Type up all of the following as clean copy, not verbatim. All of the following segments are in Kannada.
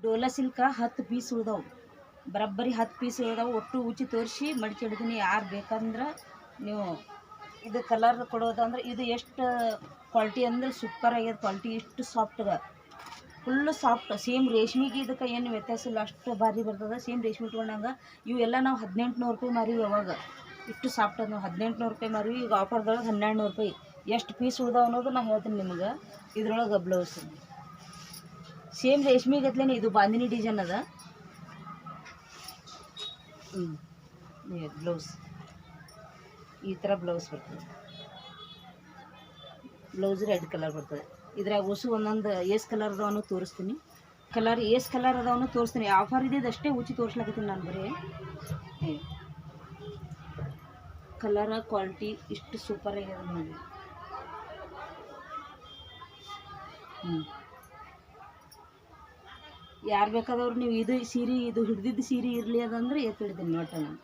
ಡೋಲಾ ಸಿಲ್ಕ 10 ಪೀಸ್ ಉಳ್ದಾವು, ಬರೋಬ್ಬರಿ 10 ಪೀಸ್ ಉಳ್ದಾವು. ಒಟ್ಟು ಉಚ್ಚಿ ತೋರಿಸಿ ಮಡಿಕೆ ಹಿಡಿದೀನಿ. ಯಾರು ಬೇಕಂದ್ರೆ ನೀವು ಇದು ಕಲರ್ ಕೊಡೋದಂದ್ರೆ ಇದು ಎಷ್ಟು ಕ್ವಾಲಿಟಿ ಅಂದ್ರೆ ಸೂಪರ್ ಆಗ್ಯದ ಕ್ವಾಲಿಟಿ. ಇಷ್ಟು ಸಾಫ್ಟ್ಗೆ ಫುಲ್ಲು ಸಾಫ್ಟ್, ಸೇಮ್ ರೇಷ್ಮೆಗೆ ಇದಕ್ಕೆ ಏನು ವ್ಯತ್ಯಾಸ ಇಲ್ಲ, ಅಷ್ಟು ಭಾರಿ ಬರ್ತದೆ. ಸೇಮ್ ರೇಷ್ಮೆ ಇಟ್ಕೊಂಡಂಗೆ ಇವೆಲ್ಲ ನಾವು 1800 ರೂಪಾಯಿ ಮಾರೀವಿ. ಅವಾಗ ಇಷ್ಟು ಸಾಫ್ಟ್ ಅದು ನಾವು 1800 ರೂಪಾಯಿ ಮಾರೀವಿ. ಈಗ ಆಫರ್ದೊಳಗೆ 1200 ರೂಪಾಯಿ. ಎಷ್ಟು ಪೀಸ್ ಉಳ್ದಾವ ಅನ್ನೋದು ನಾನು ಹೇಳ್ತೀನಿ ನಿಮ್ಗೆ. ಇದ್ರೊಳಗೆ ಬ್ಲೌಸ್ ಸೇಮ್ ರೇಷ್ಮೆಗತ್ಲೇನೆ ಇದು ಬಾಂದಿನಿ ಡಿಸೈನ್ ಅದ. ಬ್ಲೌಸ್ ಈ ಥರ ಬ್ಲೌಸ್ ಬರ್ತದೆ. ಬ್ಲೌಸ್ ರೆಡ್ ಕಲರ್ ಬರ್ತದೆ. ಇದ್ರಾಗ ಹೊಸು ಒಂದೊಂದು ಏಸ್ ಕಲರ್ ಅದಾವನು ತೋರಿಸ್ತೀನಿ. ಏಸ್ ಕಲರ್ ಅದಾವನು ತೋರಿಸ್ತೀನಿ. ಆಫರ್ ಇದ್ದಿದ್ದು ಅಷ್ಟೇ ಉಚ್ಚಿ ತೋರಿಸ್ಲಾಕತ್ತೀನಿ ನಾನು ಬರೀ. ಕಲರ ಕ್ವಾಲಿಟಿ ಇಷ್ಟು ಸೂಪರ್ ಆಗ್ಯದ ನೋಡಿ. ಯಾರು ಬೇಕಾದವ್ರು ನೀವು ಇದು ಸೀರೆ ಇದು ಹಿಡ್ದಿದ್ದು ಸೀರೆ ಇರಲಿ ಅದಂದ್ರೆ ಎತ್ತಿಡ್ತೀನಿ ಒಟ್ಟು ನಾನು.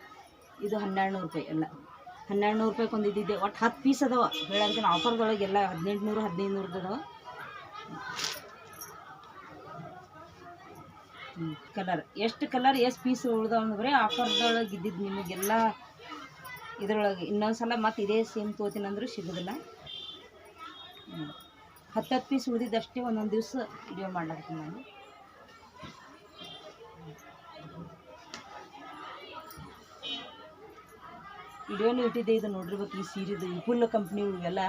ಇದು 1200 ರೂಪಾಯಿ ಎಲ್ಲ 1200 ರೂಪಾಯಿಗೆ ಒಂದು ಇದ್ದಿದ್ದೆ. ಒಟ್ಟು 10 ಪೀಸ್ ಅದಾವ ಹೇಳಂತೀನಿ. ಆಫರ್ದೊಳಗೆ ಎಲ್ಲ 1800 1500 ಅದಾವ. ಕಲರ್ ಎಷ್ಟು ಕಲರ್ ಎಷ್ಟು ಪೀಸ್ ಉಳ್ದಾವ ಅಂದ್ರೆ ಆಫರ್ದೊಳಗೆ ಇದ್ದಿದ್ದು ನಿಮಗೆಲ್ಲ ಇದರೊಳಗೆ. ಇನ್ನೊಂದು ಸಲ ಮತ್ತು ಇದೇ ಸೇಮ್ ತೋತೀನಿ ಅಂದರೂ ಸಿಗೋದಿಲ್ಲ. 10 ಪೀಸ್ ಉಳಿದಿದ್ದಷ್ಟೇ ಒಂದೊಂದು ದಿವಸ ವಿಡಿಯೋ ಮಾಡ್ಲಾಗ್ತೀನಿ ನಾನು. ವಿಡಿಯೋನು ಇಟ್ಟಿದ್ದೆ. ಇದು ನೋಡಿರ್ಬೇಕು ಈ ಸೀರೆದು ವಿಪುಲ್ ಕಂಪ್ನಿ ಇವೆಲ್ಲ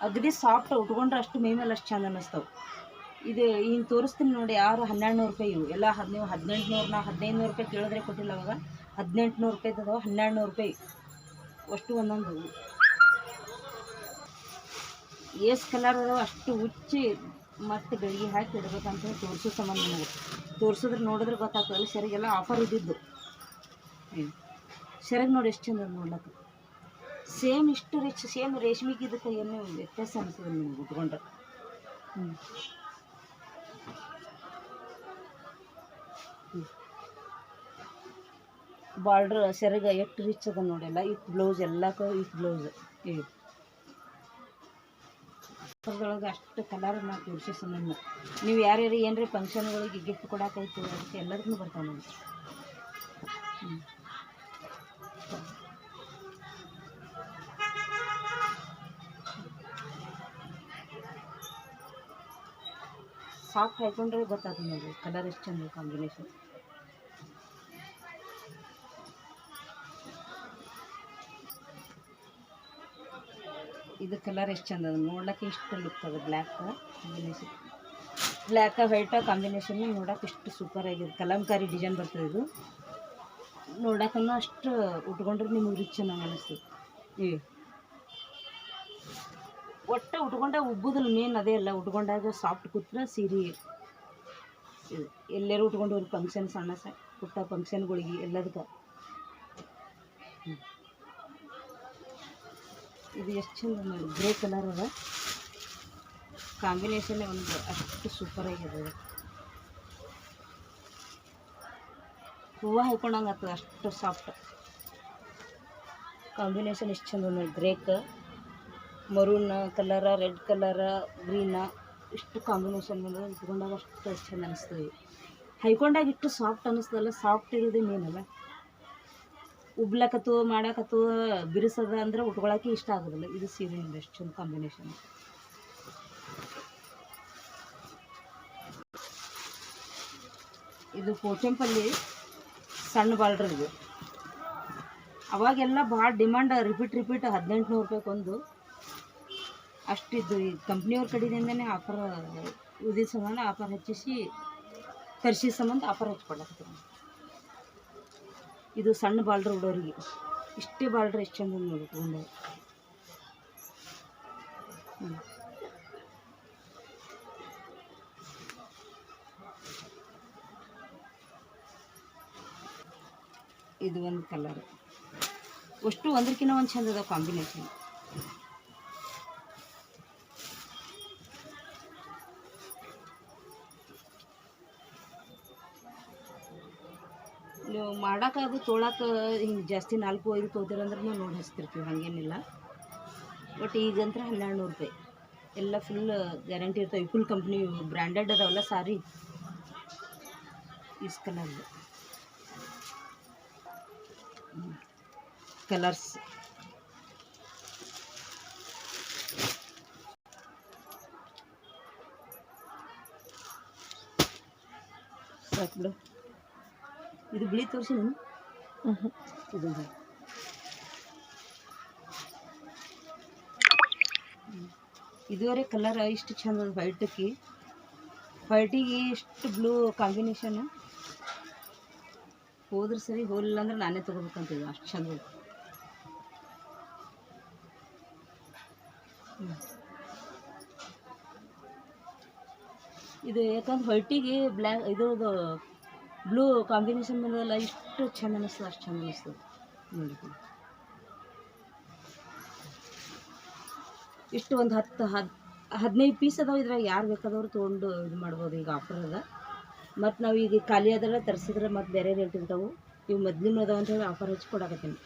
ಅಗದಿ ಸಾಫ್ಟ್, ಉಟ್ಕೊಂಡ್ರೆ ಅಷ್ಟು ಮೈ ಮೇಲೆ ಅಷ್ಟು ಚಂದ ಅನ್ನಿಸ್ತಾವೆ. ಇದು ಹಿಂಗೆ ತೋರಿಸ್ತೀನಿ ನೋಡಿ. ಯಾರು 1200 ರೂಪಾಯಿ ಇವು ಎಲ್ಲ. ನೀವು 1800 ನಾವು 1500 ರೂಪಾಯಿ ಕೇಳಿದ್ರೆ ಕೊಟ್ಟಿಲ್ಲ. ಅವಾಗ 1800 ರೂಪಾಯಿ ಅದಾವೆ, 1200 ರೂಪಾಯಿ ಅಷ್ಟು ಒಂದೊಂದು. ಏಸ್ ಕಲರ್ ಅದಾವೆ ಅಷ್ಟು ಉಚ್ಚಿ ಮತ್ತು ಬೆಳಿಗ್ಗೆ ಹಾಕಿ ಇಡ್ಬೇಕಂತ ತೋರಿಸೋ ಸಂಬಂಧ ನನಗೆ. ತೋರಿಸಿದ್ರೆ ನೋಡಿದ್ರೆ ಗೊತ್ತಾಗ್ತದೆ. ಸರಿಗೆಲ್ಲ ಆಫರ್ ಇದ್ದಿದ್ದು. ಸೆರಗ್ ನೋಡಿ ಎಷ್ಟು ಚಂದ ನೋಡ್ಲಕ್ಕ. ಸೇಮ್ ಇಷ್ಟು ರಿಚ್ ಸೇಮ್ ರೇಷ್ಮೆಗೆ ಇದಕ್ಕೆ ಏನು ವ್ಯತ್ಯಾಸ ಅನಿಸ್ತದೆ ನಿಮ್ಗೆ ಉಟ್ಕೊಂಡ್ರೆ. ಬಾರ್ಡ್ರ್ ಸೆರಗ ಎಷ್ಟು ರಿಚ್ ಅದ ನೋಡಿಲ್ಲ. ಇತ್ತು ಬ್ಲೌಸ್ ಎಲ್ಲಕ್ಕೂ ಇತ್ತು ಬ್ಲೌಸ್. ಅದ್ರೊಳಗೆ ಅಷ್ಟು ಕಲರ್ ನಾವು ತೋರಿಸೋ ಸಂಬಂಧ. ನೀವು ಯಾರ್ಯಾರು ಏನ್ರಿ ಫಂಕ್ಷನ್ಗಳಿಗೆ ಗಿಫ್ಟ್ ಕೊಡೋಕಾಯ್ತು ಅದಕ್ಕೆ ಎಲ್ಲರಿಗೂ ಬರ್ತಾವೆ ನೋಡಿ. ಸಾಫ್ಟ್ ಹಾಕೊಂಡ್ರೆ ಗೊತ್ತಾಗ್ತದೆ ನೋಡಿ ಕಲರ್ ಎಷ್ಟು ಚಂದ ಕಾಂಬಿನೇಷನ್. ಇದು ಕಲರ್ ಎಷ್ಟು ಚಂದ ಅದ ನೋಡ್ಲಿಕ್ಕೆ. ಇಷ್ಟು ಲುಕ್ ಅದ black combination, black white combination ನೋಡೋಕೆ ಇಷ್ಟು ಸೂಪರ್ ಆಗಿದೆ. ಕಲಂಕಾರಿ ಡಿಸೈನ್ ಬರ್ತದೆ ಇದು. ನೋಡೋಕ್ಕೂ ಅಷ್ಟು ಉಟ್ಕೊಂಡ್ರೆ ನಿಮಗೆ ರಿಚ್ ಚೆನ್ನಾಗಿ ಅನ್ನಿಸ್ತದೆ. ಒಟ್ಟು ಉಟ್ಕೊಂಡಾಗ ಉಬ್ಬುದಿಲ್ಲ. ಮೇನ್ ಅದೇ ಅಲ್ಲ, ಉಟ್ಕೊಂಡಾಗ ಸಾಫ್ಟ್ ಕೂತ್ರೆ ಸೀರೆ ಎಲ್ಲರೂ ಉಟ್ಕೊಂಡು ಹೋಗಿ ಫಂಕ್ಷನ್ ಸಣ್ಣ ಪುಟ್ಟ ಫಂಕ್ಷನ್ಗಳಿಗೆ ಎಲ್ಲದಕ್ಕೆ. ಇದು ಎಷ್ಟು ಚಂದ ನೋಡಿ. ಗ್ರೇ ಕಲರ್ ಅದ ಕಾಂಬಿನೇಷನ್ನೇ ಒಂದು ಅಷ್ಟು ಸೂಪರ್ ಆಗಿದೆ. ಹೂವು ಹಾಕೊಂಡಂಗೆ ಆಗ್ತದೆ ಅಷ್ಟು ಸಾಫ್ಟ್ ಕಾಂಬಿನೇಷನ್. ಎಷ್ಟು ಚಂದ ನೋಡಿ. ಗ್ರೇಕ್ ಮರೂನ್ ಕಲರ, ರೆಡ್ ಕಲರ, ಗ್ರೀನ ಇಷ್ಟು ಕಾಂಬಿನೇಷನ್ ಮೇಲೆ ಇಟ್ಕೊಂಡಾಗ ಅಷ್ಟು ಚಂದ ಅನ್ನಿಸ್ತದೆ. ಹೈಕೊಂಡಾಗ ಇಷ್ಟು ಸಾಫ್ಟ್ ಅನ್ನಿಸ್ತದಲ್ಲ. ಸಾಫ್ಟ್ ಇರೋದೇ ಮೇನಲ್ಲ. ಉಬ್ಲಕತ್ತು ಮಾಡಕತ್ತು ಬಿರುಸದ ಅಂದ್ರೆ ಉಟ್ಕೊಳಕ್ಕೆ ಇಷ್ಟ ಆಗೋದಿಲ್ಲ. ಇದು ಸೀರೆ ನೋಡಿ ಎಷ್ಟು ಚಂದ ಕಾಂಬಿನೇಷನ್. ಇದು ಪೋಚಂಪಲ್ಲಿ ಸಣ್ಣ ಬಾರ್ಡ್ರ್. ಇದು ಅವಾಗೆಲ್ಲ ಭಾಳ ಡಿಮಾಂಡ್. ರಿಪೀಟ್ 1800 ರೂಪಾಯಿಗೊಂದು ಅಷ್ಟಿದ್ದು. ಈ ಕಂಪ್ನಿಯವ್ರ ಕಡೆಯಿಂದನೇ ಆಫರ್ ಉದಿದ ಸಂಬಂಧ ಆಫರ್ ಹೆಚ್ಚಿಸಿ ತರಿಸಿದ ಸಂಬಂಧ ಆಫರ್ ಹಚ್ಕೊಡಕತ್ತೀವಿ. ಇದು ಸಣ್ಣ ಬಾರ್ಡ್ರ್ ಉಡೋರಿಗೆ ಇಷ್ಟೇ ಬಾರ್ಡ್ರ್ ಎಷ್ಟು ಚಂದ ನೋಡಿ ಇಟ್ಕೊಂಡು. ಇದು ಒಂದು ಕಲರ್ ಅಷ್ಟು ಒಂದಕ್ಕಿಂತ ಒಂದು ಚಂದ ಅದ ಕಾಂಬಿನೇಷನ್. ನೀವು ಮಾಡೋಕೆ ಅದು ತೊಳಕ್ಕೆ ಹಿಂಗೆ ಜಾಸ್ತಿ 4-5 ತೊಗೋತೀರಂದ್ರೆ ನಾವು ನೋಡಿ ಹಚ್ತಿರ್ತೀವಿ, ಹಾಗೇನಿಲ್ಲ. ಬಟ್ ಈಗಂತ್ರ 1200 ರೂಪಾಯಿ ಎಲ್ಲ ಫುಲ್ ಗ್ಯಾರಂಟಿ ಇರ್ತವೆ. ಫುಲ್ ಕಂಪ್ನಿ ಬ್ರ್ಯಾಂಡೆಡ್ ಅದಾವಲ್ಲ ಸಾರಿ. ಇಸ್ ಕಲರ್ ಕಲರ್ಸ್ ಸಾಕು ಬಿಡು. ಇದು ಬಿಳಿ ತೋರಿಸಿ ನಾನು ಇದು ಇದುವರೆ ಕಲರ್ ಇಷ್ಟು ಚಂದ ಅದ ವೈಟಿಗೆ ಇಷ್ಟು ಬ್ಲೂ ಕಾಂಬಿನೇಷನ್ ಹೋದ್ರೆ ಸರಿ, ಹೋಲಿಲ್ಲ ಅಂದ್ರೆ ನಾನೇ ತೊಗೋಬೇಕಂತಿದ್ದೆ, ಅಷ್ಟು ಚಂದ ಅದ. ಇದು ಯಾಕಂದ್ರೆ ವೈಟಿಗೆ ಬ್ಲ್ಯಾಕ್ ಇದ್ರದ್ದು ಬ್ಲೂ ಕಾಂಬಿನೇಷನ್ ಬಂದಲ್ಲ, ಇಷ್ಟು ಚಂದ ಅನ್ನಿಸ್ತದೆ, ಅಷ್ಟು ಚಂದ ಅನ್ನಿಸ್ತದೆ ನೋಡಿ. ಇಷ್ಟು ಒಂದು 15 ಪೀಸ್ ಅದಾವೆ. ಇದ್ರಾಗ ಯಾರು ಬೇಕಾದವ್ರು ತೊಗೊಂಡು ಇದು ಮಾಡ್ಬೋದು. ಈಗ ಆಫರ್ ಅದ, ಮತ್ತು ನಾವು ಈಗ ಖಾಲಿ ಆದ್ರೆ ತರಿಸಿದ್ರೆ ಮತ್ತು ಬೇರೆ ರೇಟ್ ಇರ್ತಾವೆ. ಇವು ಮೊದಲಿನ ಅದಾವ ಅಂತ ಹೇಳಿ ಆಫರ್ ಹಚ್ಚಿ ಕೊಡಾಕತ್ತೀನಿ.